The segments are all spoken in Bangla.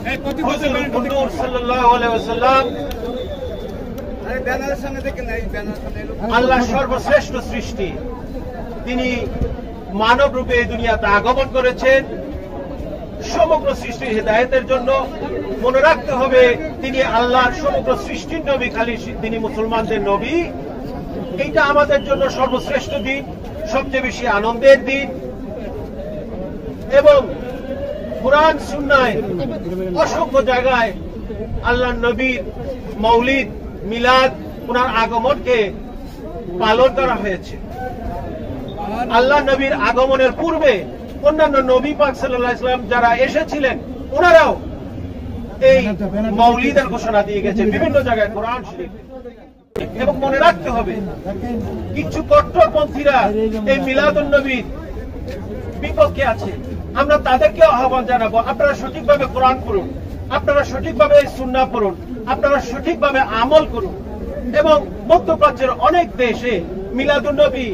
হুজুর সাল্লাল্লাহু আলাইহি ওয়াসাল্লাম আল্লাহ সর্বশ্রেষ্ঠ সৃষ্টি। তিনি মানব রূপে এই দুনিয়াতে আগমন করেছেন সমগ্র সৃষ্টির হিদায়াতের জন্য। মনে রাখতে হবে তিনি আল্লাহর সমগ্র সৃষ্টির নবী, খালি তিনি মুসলমানদের নবী। এইটা আমাদের জন্য সর্বশ্রেষ্ঠ দিন, সবচেয়ে বেশি আনন্দের দিন। এবং কুরআন সুন্নায় অসংখ্য জায়গায় আল্লাহ নবীর মৌলিদ, মিলাদ, ওনার আগমনকে পালন করা হয়েছে। আল্লাহ নবীর আগমনের পূর্বে অন্যান্য নবী পাক সাল্লাল্লাহু আলাইহি ওয়াসাল্লাম যারা এসেছিলেন ওনারাও এই মৌলিদের ঘোষণা দিয়ে গেছে বিভিন্ন জায়গায় কোরআন শরীফ। এবং মনে রাখতে হবে কিছু কট্টরপন্থীরা এই মিলাদুন নবীর বিপক্ষে আছে। আমরা তাদেরকে আহ্বান জানাবো, আপনারা সঠিকভাবে কোরআন পড়ুন, আপনারা সঠিকভাবে সুন্নাহ পড়ুন, আপনারা সঠিকভাবে আমল করুন। এবং মধ্যপ্রাচ্যের অনেক দেশে মিলাদুন নবী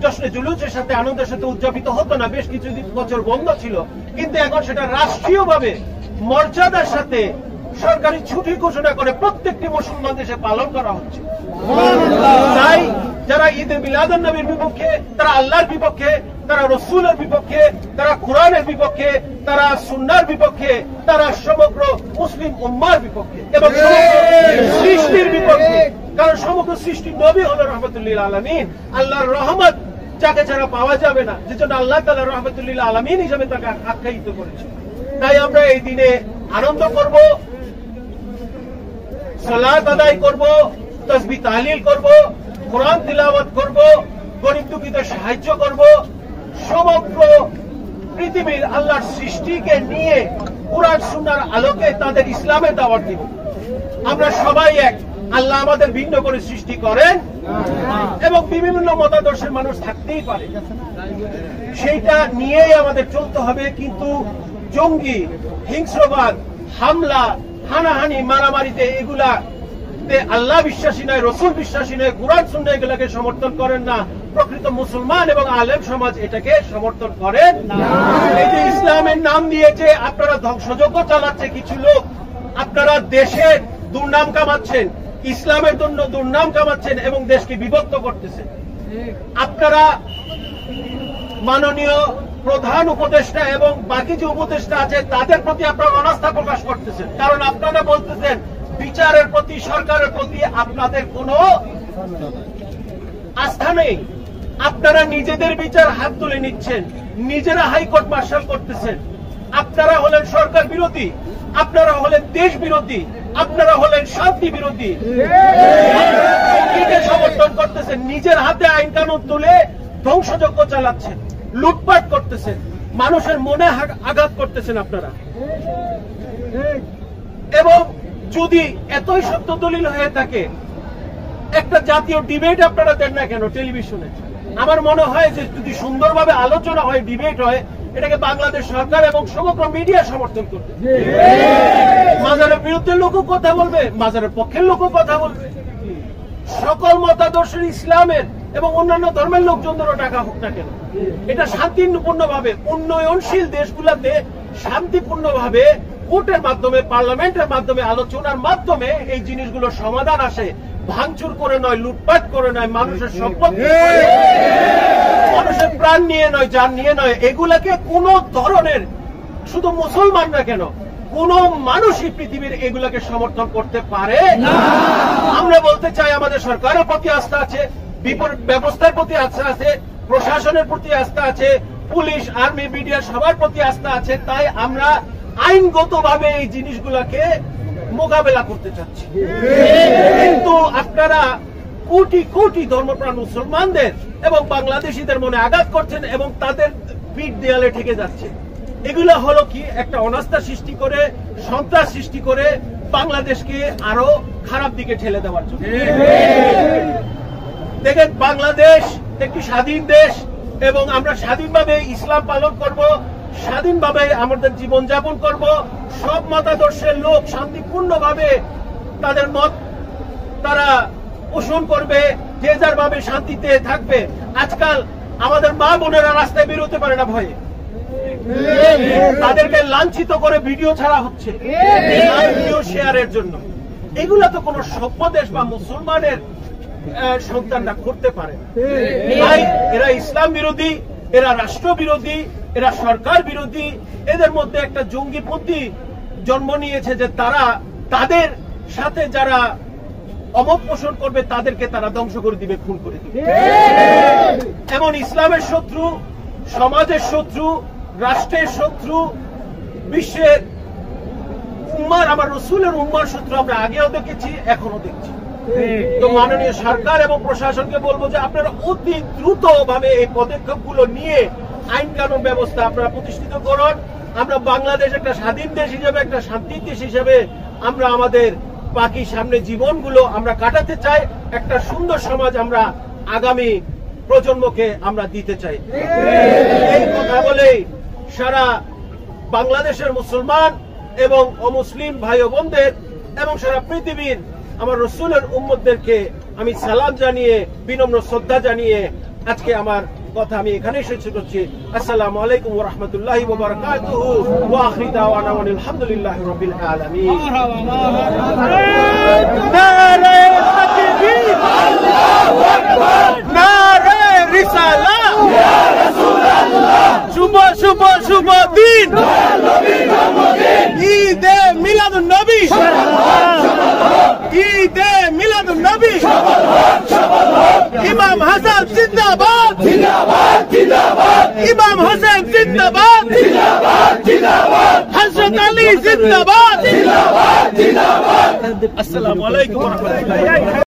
জশ্নে জুলুসের সাথে আনন্দের সাথে উদযাপিত হতো না, বেশ কিছু বছর বন্ধ ছিল, কিন্তু এখন সেটা রাষ্ট্রীয়ভাবে মর্যাদার সাথে সরকারি ছুটি ঘোষণা করে প্রত্যেকটি মুসলমান দেশে পালন করা হচ্ছে। তাই যারা ঈদে মিলাদুন নবীর বিপক্ষে, তারা আল্লাহর বিপক্ষে, তারা রসুলের বিপক্ষে, তারা কোরআনের বিপক্ষে, তারা সুন্নাহর বিপক্ষে, তারা সমগ্র মুসলিম উম্মাহর বিপক্ষে এবং সৃষ্টির বিপক্ষে। কারণ সমগ্র সৃষ্টির নবী হলো রহমতুল্লিল আলামিন, আল্লাহর রহমত যাকে ছাড়া পাওয়া যাবে না, যেজন্য আল্লাহ তাআলা রহমতুল্লিল আলামিন হিসেবে তাকে আখ্যায়িত করেছে। তাই আমরা এই দিনে আনন্দ করব, সালাত আদায় করব, তাসবিহ তাহলিল করব, কোরআন তিলাওয়াত করব, গরীব দুঃখীদের সাহায্য করব, সমগ্র পৃথিবীর আল্লাহর সৃষ্টিকে নিয়ে কোরআন সুন্নাহর আলোকে তাদের ইসলামের দাওয়াত দিব। আমরা সবাই এক, আল্লাহ আমাদের ভিন্ন করে সৃষ্টি করেন এবং বিভিন্ন মতাদর্শের মানুষ থাকতেই পারে, সেইটা নিয়েই আমাদের চলতে হবে। কিন্তু জঙ্গি, হিংস্রবাদ, হামলা, হানাহানি, মারামারিতে এগুলা আল্লাহ বিশ্বাসী নয়, রসুল বিশ্বাসী নয়, কুরআন সুন্নাহ এগুলাকে সমর্থন করেন না। প্রকৃত মুসলমান এবং আলেম সমাজ এটাকে সমর্থন করেন না। এই যে ইসলামের নাম দিয়েছে, আপনারা ধ্বংসযজ্ঞ চালাচ্ছে কিছু লোক, আপনারা দেশের দুর্নাম কামাচ্ছেন, ইসলামের জন্য দুর্নাম কামাচ্ছেন এবং দেশকে বিভক্ত করতেছেন। আপনারা মাননীয় প্রধান উপদেষ্টা এবং বাকি যে উপদেষ্টা আছে তাদের প্রতি আপনারা অনাস্থা প্রকাশ করতেছেন। কারণ আপনারা বলতেছেন বিচারের প্রতি, সরকারের প্রতি আপনাদের কোনো আস্থা নেই। আপনারা নিজেদের বিচার হাত তুলে নিচ্ছেন, নিজেরা হাইকোর্ট মার্শাল করতেছেন। আপনারা হলেন সরকার বিরোধী, আপনারা হলেন দেশ বিরোধী, আপনারা হলেন শান্তি বিরোধী। সমর্থন করতেছেন, নিজের হাতে আইন কানুন তুলে ধ্বংসযজ্ঞ চালাচ্ছেন, লুটপাট করতেছেন, মানুষের মনে আঘাত করতেছেন আপনারা। এবং যদি এতই সত্য দলিল হয়ে থাকে, একটা জাতীয় ডিবেট আপনারা দেন না কেন টেলিভিশনে? আমার মনে হয় যে যদি সুন্দরভাবে আলোচনা হয়, ডিবেট হয়, এটাকে বাংলাদেশ সরকার এবং সমগ্র মিডিয়া সমর্থন করবে। মাজারের বিরুদ্ধে লোকও কথা বলবে, মাজারের পক্ষের লোকও কথা বলবে। সকল মতাদর্শের, ইসলামের এবং অন্যান্য ধর্মের লোকজনেরও টাকা হোক না কেন, এটা শান্তিপূর্ণভাবে উন্নয়নশীল দেশগুলোতে শান্তিপূর্ণভাবে কোর্টের মাধ্যমে, পার্লামেন্টের মাধ্যমে, আলোচনার মাধ্যমে এই জিনিসগুলোর সমাধান আসে। ভাঙচুর করে নয়, লুটপাট করে নয়, মানুষের সম্পত্তি, মানুষের প্রাণ নিয়ে নয়, জান নিয়ে নয়। এগুলাকে কোন ধরনের, শুধু মুসলমান না কেন, কোন মানুষই পৃথিবীর এগুলাকে সমর্থন করতে পারে না। আমরা বলতে চাই আমাদের সরকারের প্রতি আস্থা আছে, ব্যবস্থার প্রতি আস্থা আছে, প্রশাসনের প্রতি আস্থা আছে, পুলিশ, আর্মি, মিডিয়া সবার প্রতি আস্থা আছে। তাই আমরা আইনগতভাবে এই জিনিসগুলাকে মোকাবেলা করতে চাচ্ছি। কিন্তু আপনারা কোটি কোটি ধর্মপ্রাণ মুসলমানদের এবং বাংলাদেশিদের মনে আঘাত করছেন এবং তাদের পিঠ দেয়ালে ঠেকে যাচ্ছে। এগুলো হলো কি, একটা অনাস্থা সৃষ্টি করে, সন্ত্রাস সৃষ্টি করে বাংলাদেশকে আরো খারাপ দিকে ঠেলে দেওয়ার জন্য। দেখেন, বাংলাদেশ একটি স্বাধীন দেশ এবং আমরা স্বাধীনভাবে ইসলাম পালন করব, স্বাধীনভাবে আমাদের জীবনযাপন করব। সব মতাদর্শের লোক শান্তিপূর্ণভাবে তাদের মত তারা পোষণ করবে, যে যার ভাবে শান্তিতে থাকবে। আজকাল আমাদের মা বোনেরা রাস্তায় বেরোতে পারে না ভয়ে, তাদেরকে লাঞ্ছিত করে ভিডিও ছাড়া হচ্ছে ভিডিও শেয়ারের জন্য। এগুলা তো কোন সভ্য দেশ বা মুসলমানের সন্তানরা করতে পারে না। তাই এরা ইসলাম বিরোধী, এরা রাষ্ট্র বিরোধী, এরা সরকার বিরোধী। এদের মধ্যে একটা জঙ্গিপন্থী জন্ম নিয়েছে যে তারা তাদের সাথে যারা অমত পোষণ করবে তাদেরকে তারা ধ্বংস করে দিবে, খুন করে দিবে। এমন ইসলামের শত্রু, সমাজের শত্রু, রাষ্ট্রের শত্রু, বিশ্বের উম্মার, আমার রসুলের উম্মার শত্রু আমরা আগেও দেখেছি, এখনো দেখছি। তো মাননীয় সরকার এবং প্রশাসনকে বলবো যে আপনারা অতি দ্রুত ভাবে এই পদক্ষেপগুলো নিয়ে আইন কানুন ব্যবস্থা আপনারা প্রতিষ্ঠিত করুন। আমরা বাংলাদেশ একটা স্বাধীন দেশ হিসেবে, একটা শান্তির দেশ হিসেবে আমরা আমাদের বাকি সামনে জীবনগুলো আমরা কাটাতে চাই। একটা সুন্দর সমাজ আমরা আগামী প্রজন্মকে আমরা দিতে চাই। এই কথা বলেই সারা বাংলাদেশের মুসলমান এবং অমুসলিম ভাই ও বোনদের এবং সারা পৃথিবীর আমার রসুলের উম্মতদেরকে আমি সালাম জানিয়ে, বিনম্র শ্রদ্ধা জানিয়ে আজকে আমার কথা আমি এখানে শেষ করছি। আসসালামু আলাইকুম ওয়া রাহমাতুল্লাহি ওয়া বারাকাতুহু ওয়া আখিরু দাওয়ানা আলহামদুলিল্লাহি রাব্বিল আলামিন। নারে তাকবীর, আল্লাহু আকবার, নারে রিসালাত, ইয়া রাসূলুল্লাহ। শুভ শুভ শুভ দিন, নবীর জন্মদিন, ঈদে মিলাদুন নবী, ঈদে মিলাদুন নবী, ইমাম হাসান জিন্দাবাদ, জিন্দাবাদ জিন্দাবাদ, ইমাম হাসান জিন্দাবাদ, জিন্দাবাদ জিন্দাবাদ, হযরত আলী জিন্দাবাদ, জিন্দাবাদ জিন্দাবাদ। আসসালামু আলাইকুম ওয়া রাহমাতুল্লাহ।